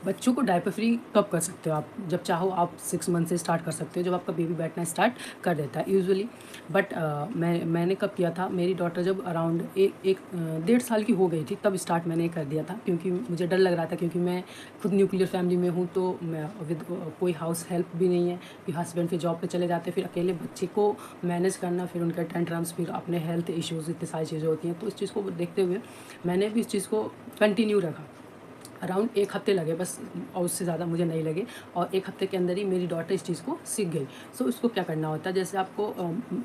बच्चों को diaper free कब कर सकते हो आप? जब चाहो आप 6 मंथ से स्टार्ट कर सकते हो, जब आपका बेबी बैठना स्टार्ट कर देता है यूजुअली। बट मैंने कब किया था, मेरी डॉटर जब अराउंड डेढ़ साल की हो गई थी तब स्टार्ट मैंने कर दिया था, क्योंकि मुझे डर लग रहा था, क्योंकि मैं खुद न्यूक्लियर फैमिली में हूँ, तो मैं विद कोई हाउस हेल्प भी नहीं है कि हस्बैंड फिर जॉब पे चले जाते हैं, फिर अकेले बच्चे को मैनेज करना, फिर उनके टेंट्रम्स, फिर अपने हेल्थ इश्यूज़, इतनी सारी चीज़ें होती हैं। तो इस चीज़ को देखते हुए मैंने भी इस चीज़ को कंटिन्यू रखा। अराउंड 1 हफ़्ते लगे बस, और उससे ज़्यादा मुझे नहीं लगे, और 1 हफ़्ते के अंदर ही मेरी डॉटर इस चीज़ को सीख गई। सो उसको क्या करना होता है, जैसे आपको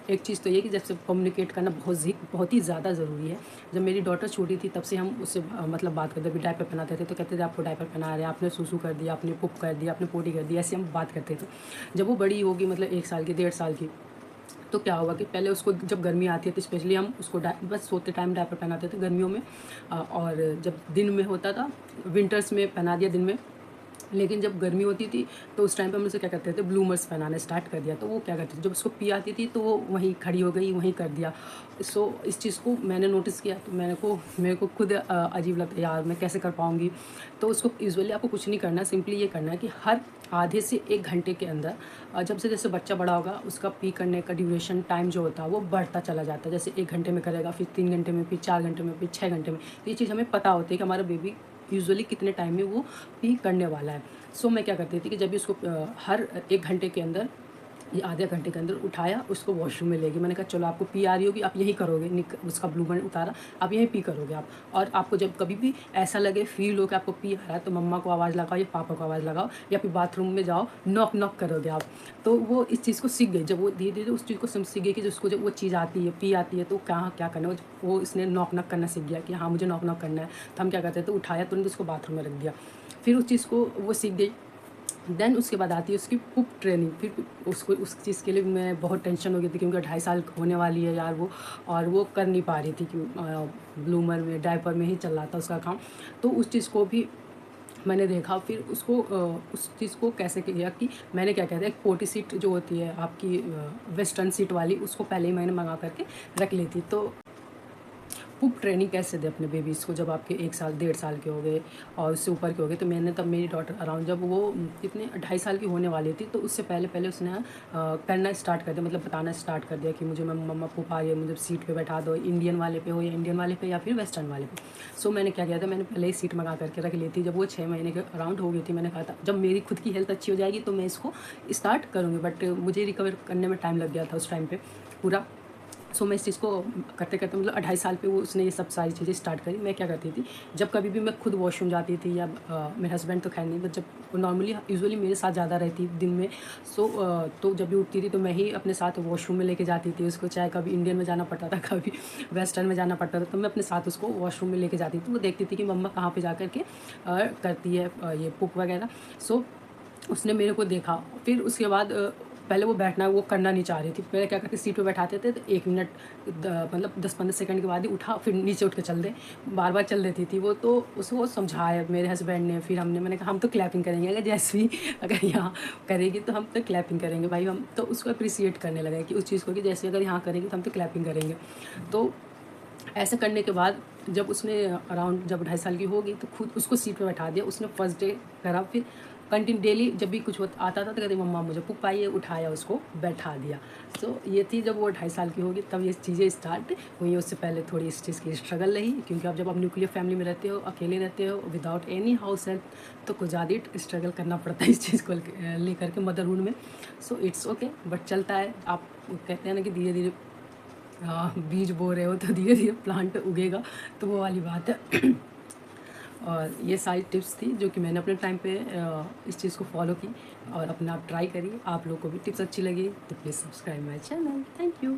एक चीज़ तो ये कि जैसे कम्युनिकेट करना बहुत ही ज़्यादा ज़रूरी है। जब मेरी डॉटर छोटी थी तब से हम उससे मतलब बात करते, अभी डायपर पहनाते थे तो कहते थे आपको डायपर पहना रहे हैं, आपने सूसू कर दिया, आपने पुप कर दिया, आपने पोटी कर दी, ऐसे हम बात करते थे। जब वो बड़ी होगी, मतलब 1 साल की, 1.5 साल की, तो क्या हुआ कि पहले उसको जब गर्मी आती है तो स्पेशली हम उसको बस सोते टाइम डायपर पहनाते थे गर्मियों में, और जब दिन में होता था, विंटर्स में पहना दिया दिन में। लेकिन जब गर्मी होती थी तो उस टाइम पे हम उसे क्या करते थे, ब्लूमर्स पहनाने स्टार्ट कर दिया। तो वो क्या करती थी, जब उसको पी आती थी तो वो वहीं खड़ी हो गई, वहीं कर दिया। सो इस चीज़ को मैंने नोटिस किया, तो मेरे को खुद अजीब लगता, यार मैं कैसे कर पाऊँगी। तो उसको यूजुअली आपको कुछ नहीं करना, सिंपली ये करना है कि हर आधे से 1 घंटे के अंदर, जब से जैसे बच्चा बड़ा होगा उसका पी करने का ड्यूरेशन टाइम जो होता है वो बढ़ता चला जाता है। जैसे 1 घंटे में करेगा, फिर 3 घंटे में, फिर 4 घंटे में, फिर 6 घंटे में। तो ये चीज़ हमें पता होती है कि हमारा बेबी यूजुअली कितने टाइम में वो पी करने वाला है। सो मैं क्या करती थी कि जब भी उसको हर 1 घंटे के अंदर, ये आधे घंटे के अंदर उठाया, उसको वॉशरूम में ले गई। मैंने कहा चलो आपको पी आ रही होगी, आप यही करोगे, उसका ब्लूमर उतारा, आप यहीं पी करोगे आप। और आपको जब कभी भी ऐसा लगे, फील हो कि आपको पी आ रहा है, तो मम्मा को आवाज़ लगाओ या पापा को आवाज़ लगाओ, या फिर बाथरूम में जाओ, नॉक नॉक करोगे आप। तो वो इस चीज़ को सीख गई। जब वो धीरे धीरे उस चीज़ को सीख गई कि उसको जब वो चीज़ आती है, पी आती है, तो कहाँ क्या करना है, वो इसने नॉक नॉक करना सीख गया कि हाँ मुझे नॉक नॉक करना है। तो हम क्या करते थे, तो उठाया तुरंत उसको बाथरूम में रख दिया। फिर उस चीज़ को वो सीख गई। देन उसके बाद आती है उसकी पुप ट्रेनिंग। फिर उसको उस चीज़ के लिए मैं बहुत टेंशन हो गई थी, क्योंकि 2.5 साल होने वाली है यार वो, और वो कर नहीं पा रही थी कि ब्लूमर में, डायपर में ही चल रहा था उसका काम। तो उस चीज़ को भी मैंने देखा। फिर उसको उस चीज़ को कैसे किया कि मैंने क्या कहते हैं, एक पोटी सीट जो होती है आपकी वेस्टर्न सीट वाली, उसको पहले ही मैंने मंगा करके रख ली थी। तो पुप ट्रेनिंग कैसे दें अपने बेबीज़ को, जब आपके 1 साल, 1.5 साल के हो गए और उससे ऊपर के हो गए। तो मैंने तब मेरी डॉटर अराउंड जब वो कितने 2.5 साल की होने वाली थी, तो उससे पहले उसने करना स्टार्ट कर दिया, मतलब बताना स्टार्ट कर दिया कि मुझे मम्मा पुप आ रही है, मुझे सीट पे बैठा दो, इंडियन वाले पे हो, या इंडियन वाले पे या फिर वेस्टर्न वाले पे। सो मैंने क्या किया था, मैंने पहले ही सीट मंगा करके रख ली थी। जब वो 6 महीने के अराउंड हो गई थी, मैंने कहा था जब मेरी खुद की हेल्थ अच्छी हो जाएगी तो मैं इसको स्टार्ट करूँगी। बट मुझे रिकवर करने में टाइम लग गया था उस टाइम पे पूरा। सो मैं इस चीज़ को करते-करते, मतलब 2.5 साल पे वो उसने ये सब सारी चीज़ें स्टार्ट करी। मैं क्या करती थी, जब कभी भी मैं खुद वॉशरूम जाती थी, या मेरे हस्बैंड तो खैर नहीं, बट जब वो नॉर्मली यूजुअली मेरे साथ ज़्यादा रहती दिन में। सो तो जब भी उठती थी तो मैं ही अपने साथ वॉशरूम में लेके जाती थी उसको, चाहे कभी इंडियन में जाना पड़ता था, कभी वेस्टर्न में जाना पड़ता था, तो मैं अपने साथ उसको वॉशरूम में लेके जाती थी। वो देखती थी कि मम्मा कहाँ पे जा कर के करती है ये पुप वगैरह। सो उसने मेरे को देखा। फिर उसके बाद पहले वो बैठना वो करना नहीं चाह रही थी। पहले क्या करती, सीट पे बैठाते थे तो 1 मिनट मतलब 10-15 सेकंड के बाद ही उठा, फिर नीचे उठ के चल दे, बार-बार चल देती थी वो। तो उसको समझाया मेरे हस्बैंड ने, फिर मैंने कहा हम तो क्लैपिंग करेंगे, अगर जैस्वी अगर यहाँ करेगी तो हम तो क्लैपिंग करेंगे भाई हम। तो उसको एप्रिशिएट करने लगे कि उस चीज़ को, कि जैसे अगर यहाँ करेगी तो हम तो क्लैपिंग करेंगे। तो ऐसा करने के बाद जब उसने अराउंड जब 2.5 साल की हो गई, तो खुद उसको सीट पे बैठा दिया। उसने फर्स्ट डे करा, फिर कंटिन्यू डेली जब भी कुछ आता था तो कहती मम्मा मुझे पुप आई है, उठाया उसको बैठा दिया। सो ये थी जब वो 2.5 साल की होगी तब ये चीज़ें स्टार्ट हुई। उससे पहले थोड़ी इस चीज़ की स्ट्रगल रही, क्योंकि अब जब आप न्यूक्लियर फैमिली में रहते हो, अकेले रहते हो, विदाउट एनी हाउस हेल्प, तो कुछ ज़्यादा ही स्ट्रगल करना पड़ता है इस चीज़ को लेकर के मदरहुड में। सो इट्स ओके, बट चलता है। आप कहते हैं ना कि धीरे धीरे बीज बो रहे हो तो धीरे धीरे प्लांट उगेगा, तो वो वाली बात है। और ये सारी टिप्स थी जो कि मैंने अपने टाइम पे इस चीज़ को फॉलो की, और अपना आप ट्राई करिए। आप लोग को भी टिप्स अच्छी लगी तो please subscribe my channel. Thank you.